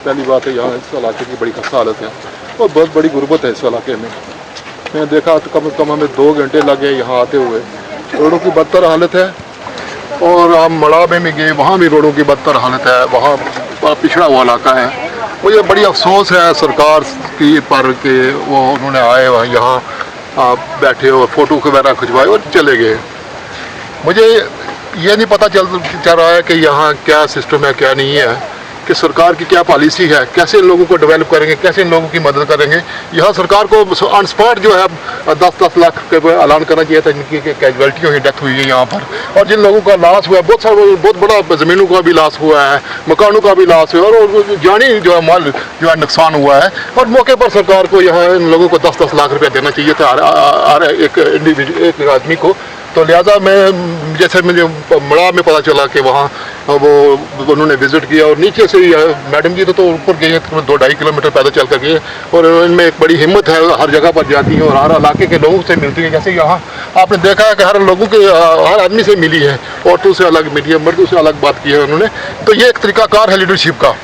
पहली बात है यहाँ इस इलाके की बड़ी खस्ता हालत है और बहुत बड़ी गुर्बत है इस इलाके में। मैं देखा तो कम से कम हमें 2 घंटे लगे यहाँ आते हुए। रोडों की बदतर हालत है और हम मड़ाबे में गए, वहाँ भी रोडों की बदतर हालत है। वहाँ पिछड़ा हुआ इलाका है। मुझे बड़ी अफसोस है सरकार की पर कि वो उन्होंने आए वहाँ यहाँ बैठे और फ़ोटो वगैरह खिंचवाए और चले गए। मुझे ये नहीं पता चल रहा है कि यहाँ क्या सिस्टम है क्या नहीं है, कि सरकार की क्या पॉलिसी है, कैसे इन लोगों को डेवलप करेंगे, कैसे इन लोगों की मदद करेंगे। यहाँ सरकार को ऑन स्पॉट जो है 10-10 लाख के ऐलान करना चाहिए था जिनकी कैजुअलिटियों की डेथ हुई है यहाँ पर। और जिन लोगों का लॉस हुआ है बहुत बड़ा, ज़मीनों का भी लॉस हुआ है, मकानों का भी लॉस हुआ है और जानी जो है माल जो है नुकसान हुआ है। और मौके पर सरकार को यहाँ इन लोगों को 10-10 लाख रुपया देना चाहिए था हर एक आदमी को। तो लिहाजा मैं जैसे मुझे मड़ा में पता चला कि वहाँ वो उन्होंने विज़िट किया और नीचे से मैडम जी तो ऊपर गए 2-2.5 किलोमीटर पैदल चल कर गए और इनमें एक बड़ी हिम्मत है, हर जगह पर जाती हैं और हर इलाके के लोगों से मिलती है। जैसे यहाँ आपने देखा है कि हर लोगों के हर आदमी से मिली है, औरतों से अलग मिली है, मर्दों से अलग बात की है उन्होंने। तो ये एक तरीकाकार है लीडरशिप का।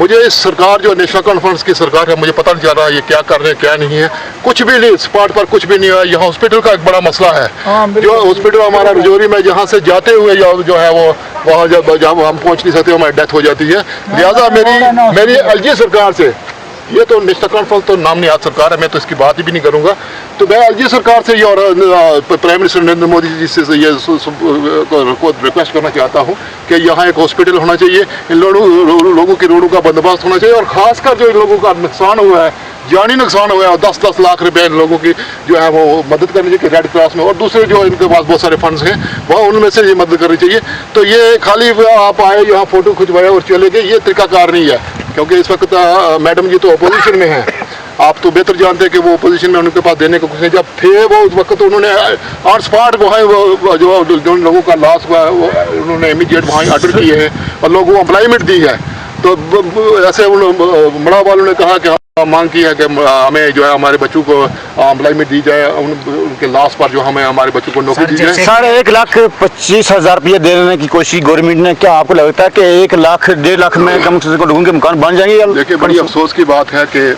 मुझे इस सरकार जो नेशनल कॉन्फ्रेंस की सरकार है, मुझे पता नहीं चल रहा है ये क्या कर रहे हैं क्या नहीं है। कुछ भी नहीं, स्पॉट पर कुछ भी नहीं है। यहाँ हॉस्पिटल का एक बड़ा मसला है। जो हॉस्पिटल हमारा रजौरी में जहाँ से जाते हुए जो है वो वहाँ जब हम पहुँच नहीं सकते हमारी डेथ हो जाती है। लिहाजा मेरी एलजी सरकार से, ये तो नेशनल कॉन्फ्रेंस तो नाम नहीं, आज सरकार है, मैं तो इसकी बात ही भी नहीं करूँगा। तो मैं एलजी सरकार से और प्राइम मिनिस्टर नरेंद्र मोदी जी से ये रिक्वेस्ट करना चाहता हूँ कि यहाँ एक हॉस्पिटल होना चाहिए, इन लोगों की रोडों का बंदोबस्त होना चाहिए और ख़ासकर जो इन लोगों का नुकसान हुआ है, जानी नुकसान हुआ है, 10-10 लाख रुपए इन लोगों की जो है वो मदद करनी चाहिए रेड क्रॉस में और दूसरे जो इनके पास बहुत सारे फंड्स हैं वह उनमें से ये मदद करनी चाहिए। तो ये खाली आप आए यहाँ फ़ोटो खिंचवाए और चले गए, ये तरीकाकार नहीं है। क्योंकि इस वक्त मैडम जी तो अपोजिशन में हैं, आप तो बेहतर जानते हैं कि वो अपोजिशन में उनके पास देने को कुछ नहीं। जब थे वो उस वक्त तो उन्होंने ऑन स्पॉट वो जो लोगों का लॉस हुआ है वो उन्होंने इमीडिएट वहाँ ऑर्डर किए हैं और लोगों को एम्प्लॉयमेंट दी है। तो ऐसे मड़ा वालों ने कहा कि मांग की है कि हमें जो है हमारे बच्चों को एम्प्लॉयमेंट दी जाए, उनके लाश पर जो हमें हमारे बच्चों को नौकरी दी जाए। 1,25,000 रुपये देने की कोशिश गवर्नमेंट ने, क्या आपको लगता है कि 1 लाख 1.5 लाख में कम से कम लोगों के मकान बन जाएंगे? देखिए बड़ी अफसोस की बात है कि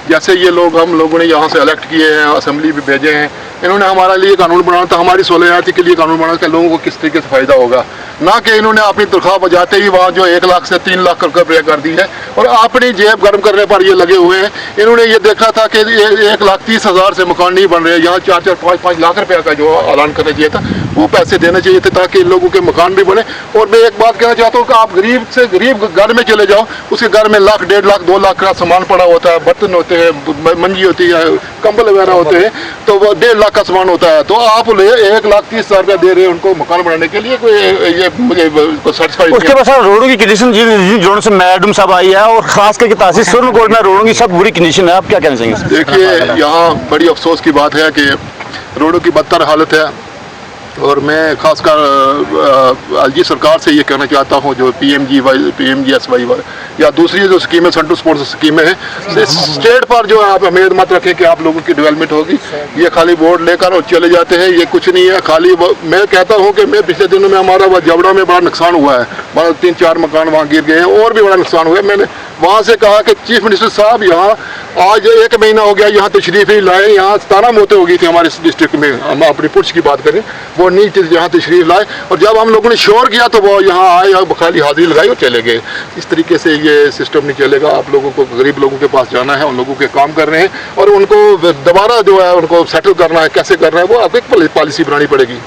जैसे ये लोग हम लोगों ने यहाँ से इलेक्ट किए हैं, असेंबली भी भेजे हैं, इन्होंने हमारे लिए कानून बनाना था, हमारी सोलिडारिटी के लिए कानून बनाना था, लोगों को किस तरीके से फ़ायदा होगा, ना कि इन्होंने अपनी तनख्वाह बजाते ही वहाँ जो 1 लाख से 3 लाख रुपये कर दी है और अपनी जेब गर्म करने पर ये लगे हुए हैं। इन्होंने ये देखा था कि 1,30,000 से मकान नहीं बन रहे, यहाँ 4-4, 5-5 लाख रुपये का जो ऐलान करना चाहिए था वो पैसे देने चाहिए थे ताकि इन लोगों के मकान भी बने। और मैं एक बात कहना चाहता हूँ कि आप गरीब से गरीब घर में चले जाओ, उसके घर में 1 लाख 1.5 लाख 2 लाख का सामान पड़ा होता है, बर्तन होते हैं, मंजी होती है, कंबल वगैरह होते हैं, तो वो 1.5 लाख का सामान होता है। तो आप 1,30,000 रुपया दे रहे हैं उनको मकान बनाने के लिए, ये मुझे सेटिस्फाइड। उसके बाद रोडों की कंडीशन जोड़ने से मैडम साहब आई है और खास करके तहसील सुरनकोट में रोडों की सब बुरी कंडीशन है, आप क्या कहना चाहेंगे? देखिए यहाँ बड़ी अफसोस की बात है कि रोडों की बदतर हालत है और मैं खासकर एलजी सरकार से ये कहना चाहता हूँ जो PMGSY या दूसरी जो स्कीमें सेंट्रल स्पोर्ट्स स्कीमें हैं, स्टेट पर जो आप उम्मीद मत रखें कि आप लोगों की डेवलपमेंट होगी। ये खाली वोट लेकर और चले जाते हैं, ये कुछ नहीं है। खाली मैं कहता हूँ कि मैं पिछले दिनों में हमारा जबड़ा में बड़ा नुकसान हुआ है, 3-4 मकान वहाँ गिर गए हैं और भी बड़ा नुकसान हुआ है। मैंने वहाँ से कहा कि चीफ मिनिस्टर साहब यहाँ आज 1 महीना हो गया यहाँ तशरीफ ही लाए, यहाँ 17 मौतें हो गई थी हमारे डिस्ट्रिक्ट में, हम अपनी पुलिस की बात करें, वो नहीं यहाँ तशरीफ लाए और जब हम लोगों ने शोर किया तो वो यहाँ आए, खाली हाजिरी लगाई और चले गए। इस तरीके से ये सिस्टम नहीं चलेगा। आप लोगों को गरीब लोगों के पास जाना है, उन लोगों के काम करने हैं और उनको दोबारा जो है उनको सेटल करना है, कैसे करना है वो आपको एक पॉलिसी बनानी पड़ेगी।